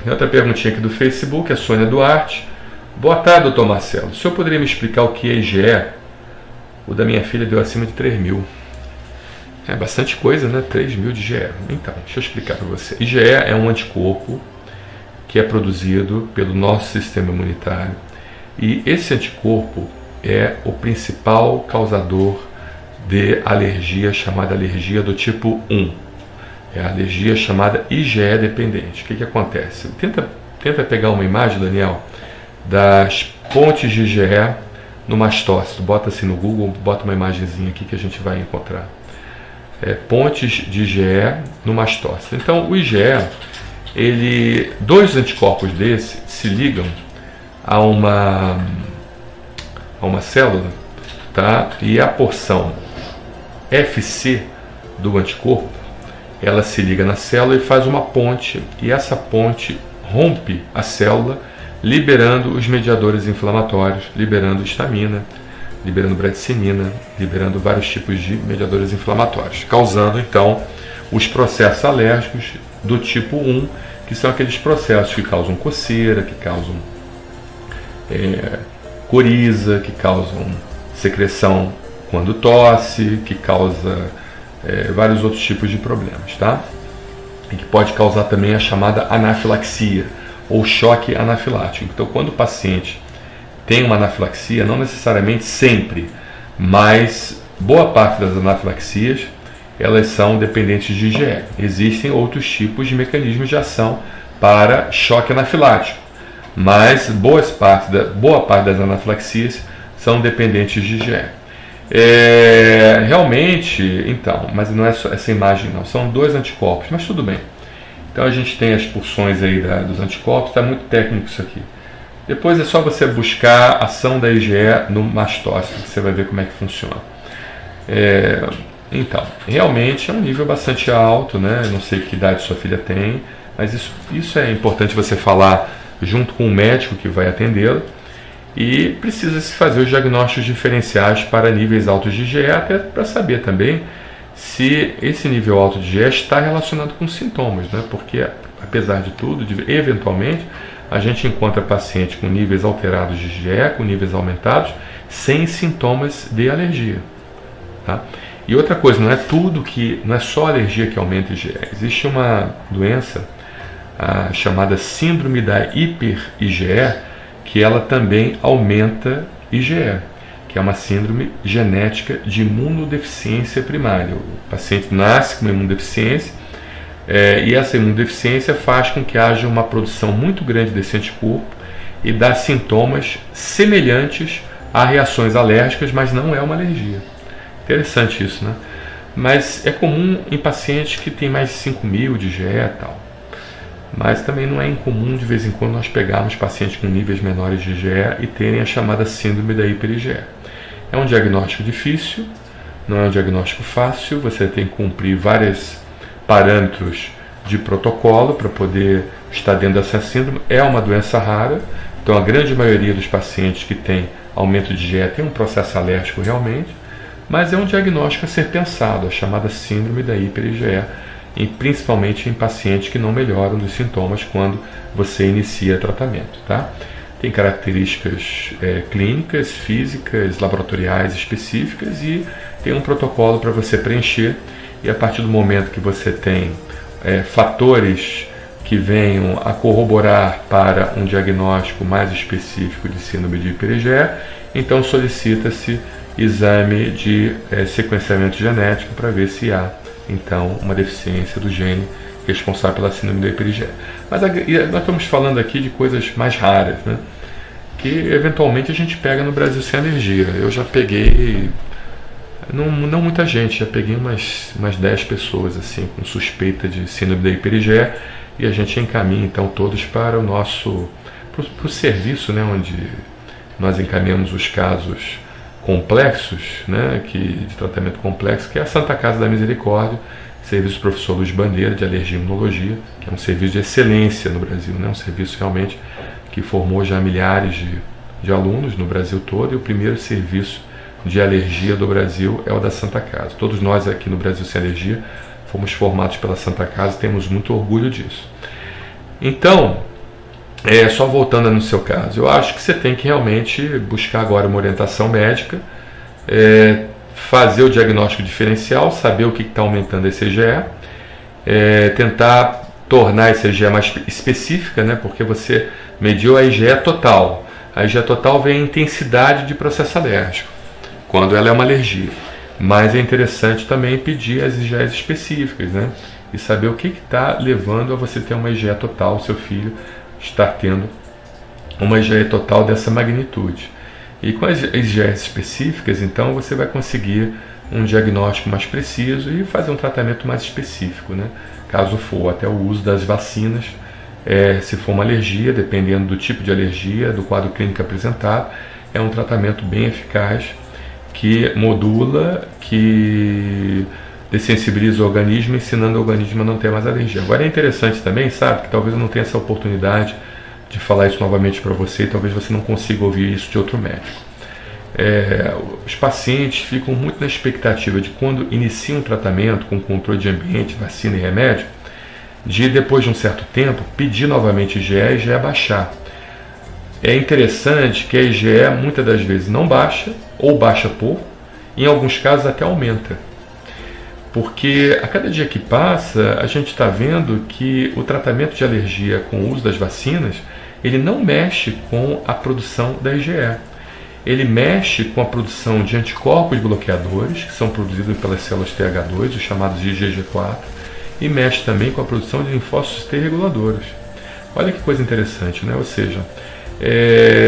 Outra perguntinha aqui do Facebook, a Sônia Duarte. Boa tarde, doutor Marcelo. O senhor poderia me explicar o que é IgE? O da minha filha deu acima de 3.000. É bastante coisa, né? 3.000 de IgE. Então, deixa eu explicar para você. IgE é um anticorpo que é produzido pelo nosso sistema imunitário. E esse anticorpo é o principal causador de alergia, chamada alergia do tipo 1. É a alergia chamada IgE dependente. O que acontece? Tenta pegar uma imagem, Daniel, das pontes de IgE no mastócito. Bota assim no Google, bota uma imagenzinha aqui que a gente vai encontrar. Pontes de IgE no mastócito. Então, o IgE, dois anticorpos desse se ligam a uma célula, tá? E a porção Fc do anticorpo, ela se liga na célula e faz uma ponte, e essa ponte rompe a célula, liberando os mediadores inflamatórios, liberando histamina, liberando bradicinina, liberando vários tipos de mediadores inflamatórios, causando então os processos alérgicos do tipo 1, que são aqueles processos que causam coceira, que causam coriza, que causam secreção quando tosse, que causa vários outros tipos de problemas, tá? E que pode causar também a chamada anafilaxia ou choque anafilático. Então, quando o paciente tem uma anafilaxia, não necessariamente sempre, mas boa parte das anafilaxias, elas são dependentes de IgE. Existem outros tipos de mecanismos de ação para choque anafilático, mas boa parte das anafilaxias são dependentes de IgE. Realmente, então, mas não é só essa imagem não, são dois anticorpos, mas tudo bem. Então a gente tem as pulsões aí dos anticorpos, está muito técnico isso aqui. Depois é só você buscar a ação da IgE no mastócito, que você vai ver como é que funciona. Então, realmente é um nível bastante alto, né? Eu não sei que idade sua filha tem, mas isso é importante você falar junto com o médico que vai atendê-la. E precisa-se fazer os diagnósticos diferenciais para níveis altos de IgE, até para saber também se esse nível alto de IgE está relacionado com sintomas, né? Porque, apesar de tudo, eventualmente, a gente encontra pacientes com níveis alterados de IgE, com níveis aumentados, sem sintomas de alergia, tá? E outra coisa, não é só alergia que aumenta IgE. Existe uma doença chamada síndrome da hiper-IgE, que ela também aumenta IgE, que é uma síndrome genética de imunodeficiência primária. O paciente nasce com uma imunodeficiência e essa imunodeficiência faz com que haja uma produção muito grande desse anticorpo e dá sintomas semelhantes a reações alérgicas, mas não é uma alergia. Interessante isso, né? Mas é comum em pacientes que têm mais de 5.000 de IgE e tal. Mas também não é incomum de vez em quando nós pegarmos pacientes com níveis menores de IgE e terem a chamada síndrome da hiper-IgE. É um diagnóstico difícil, não é um diagnóstico fácil, você tem que cumprir vários parâmetros de protocolo para poder estar dentro dessa síndrome. É uma doença rara, então a grande maioria dos pacientes que tem aumento de IgE tem um processo alérgico realmente, mas é um diagnóstico a ser pensado, a chamada síndrome da hiper-IgE, principalmente em pacientes que não melhoram dos sintomas quando você inicia tratamento, tá? Tem características clínicas, físicas, laboratoriais específicas e tem um protocolo para você preencher, e a partir do momento que você tem fatores que venham a corroborar para um diagnóstico mais específico de síndrome de hiper-IgE, então solicita-se exame de sequenciamento genético para ver se há então uma deficiência do gene responsável pela síndrome da hiper-IgE. Mas nós estamos falando aqui de coisas mais raras, né? Que eventualmente a gente pega no Brasil sem alergia. Eu já peguei, não muita gente, já peguei umas 10 pessoas assim com suspeita de síndrome da hiper-IgE, e a gente encaminha então todos para o serviço, né, onde nós encaminhamos os casos complexos, né, de tratamento complexo, que é a Santa Casa da Misericórdia, serviço do professor Luiz Bandeira de alergia e imunologia, que é um serviço de excelência no Brasil, né, um serviço realmente que formou já milhares de alunos no Brasil todo, e o primeiro serviço de alergia do Brasil é o da Santa Casa. Todos nós aqui no Brasil Sem Alergia fomos formados pela Santa Casa e temos muito orgulho disso. Então, Só voltando no seu caso, eu acho que você tem que realmente buscar agora uma orientação médica, fazer o diagnóstico diferencial, saber o que está aumentando esse IgE, tentar tornar essa IgE mais específica, né, porque você mediu a IgE total. A IgE total vem a intensidade de processo alérgico, quando ela é uma alergia. Mas é interessante também pedir as IgEs específicas, né, e saber o que está levando a você ter uma IgE total, seu filho estar tendo uma IgE total dessa magnitude. E com as IgEs específicas, então, você vai conseguir um diagnóstico mais preciso e fazer um tratamento mais específico, né? Caso for até o uso das vacinas, se for uma alergia, dependendo do tipo de alergia, do quadro clínico apresentado, é um tratamento bem eficaz que modula, que dessensibiliza o organismo, ensinando o organismo a não ter mais alergia. Agora é interessante também, sabe, que talvez eu não tenha essa oportunidade de falar isso novamente para você, talvez você não consiga ouvir isso de outro médico. Os pacientes ficam muito na expectativa de quando iniciam um tratamento com controle de ambiente, vacina e remédio, de depois de um certo tempo pedir novamente IgE e IgE baixar. É interessante que a IgE muitas das vezes não baixa, ou baixa pouco, em alguns casos até aumenta. Porque a cada dia que passa, a gente está vendo que o tratamento de alergia com o uso das vacinas, ele não mexe com a produção da IgE. Ele mexe com a produção de anticorpos bloqueadores, que são produzidos pelas células TH2, os chamados IgG4, e mexe também com a produção de linfócitos T reguladores. Olha que coisa interessante, né? Ou seja,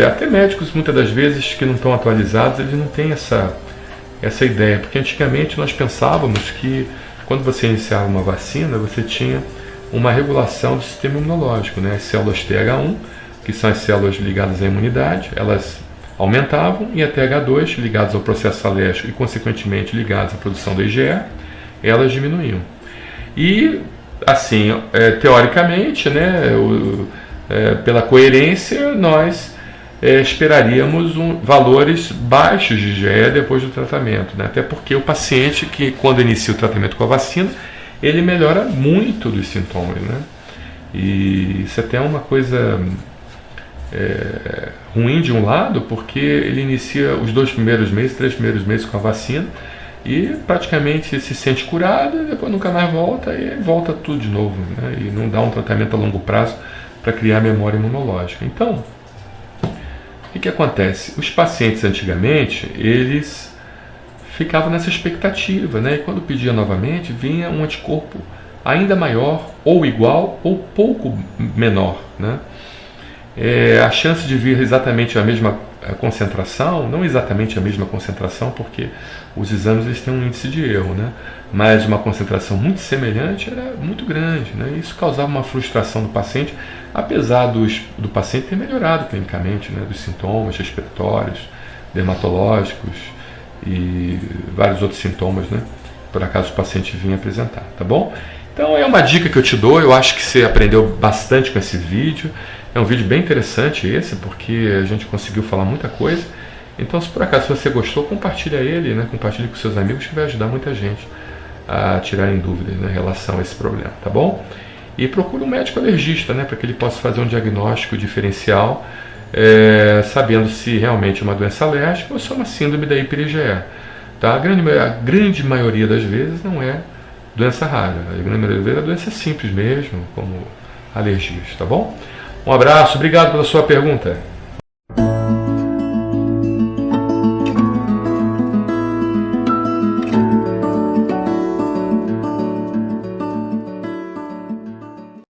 até médicos, muitas das vezes, que não estão atualizados, eles não têm essa ideia, porque antigamente nós pensávamos que quando você iniciava uma vacina, você tinha uma regulação do sistema imunológico, né? As células TH1, que são as células ligadas à imunidade, elas aumentavam, e a TH2, ligadas ao processo alérgico e consequentemente ligadas à produção da IgE, elas diminuíam. E assim, teoricamente, né, pela coerência, nós esperaríamos valores baixos de IgE depois do tratamento, né? Até porque o paciente que, quando inicia o tratamento com a vacina, ele melhora muito dos sintomas, né? E isso até é uma coisa ruim de um lado, porque ele inicia os 2 primeiros meses, 3 primeiros meses com a vacina e praticamente se sente curado, e depois nunca mais volta, e volta tudo de novo, né? E não dá um tratamento a longo prazo para criar memória imunológica. Então, o que acontece? Os pacientes antigamente, eles ficavam nessa expectativa, né? E quando pedia novamente, vinha um anticorpo ainda maior, ou igual, ou pouco menor, né? A chance de vir exatamente a mesma concentração, não exatamente a mesma concentração, porque os exames eles têm um índice de erro, né? Mas uma concentração muito semelhante era muito grande, né? Isso causava uma frustração do paciente, apesar do paciente ter melhorado clinicamente, né? Dos sintomas respiratórios, dermatológicos e vários outros sintomas, né? Por acaso o paciente vinha apresentar, tá bom? Então é uma dica que eu te dou, eu acho que você aprendeu bastante com esse vídeo. É um vídeo bem interessante esse, porque a gente conseguiu falar muita coisa. Então, se por acaso você gostou, compartilha ele, né? Compartilhe com seus amigos, que vai ajudar muita gente a tirarem dúvidas, né, em relação a esse problema, tá bom? E procure um médico alergista, né, para que ele possa fazer um diagnóstico diferencial, sabendo se realmente é uma doença alérgica ou se é uma síndrome da hiper-IgE. Tá? A grande maioria das vezes não é doença rara, a grande maioria das vezes é doença simples mesmo, como alergias, tá bom? Um abraço, obrigado pela sua pergunta.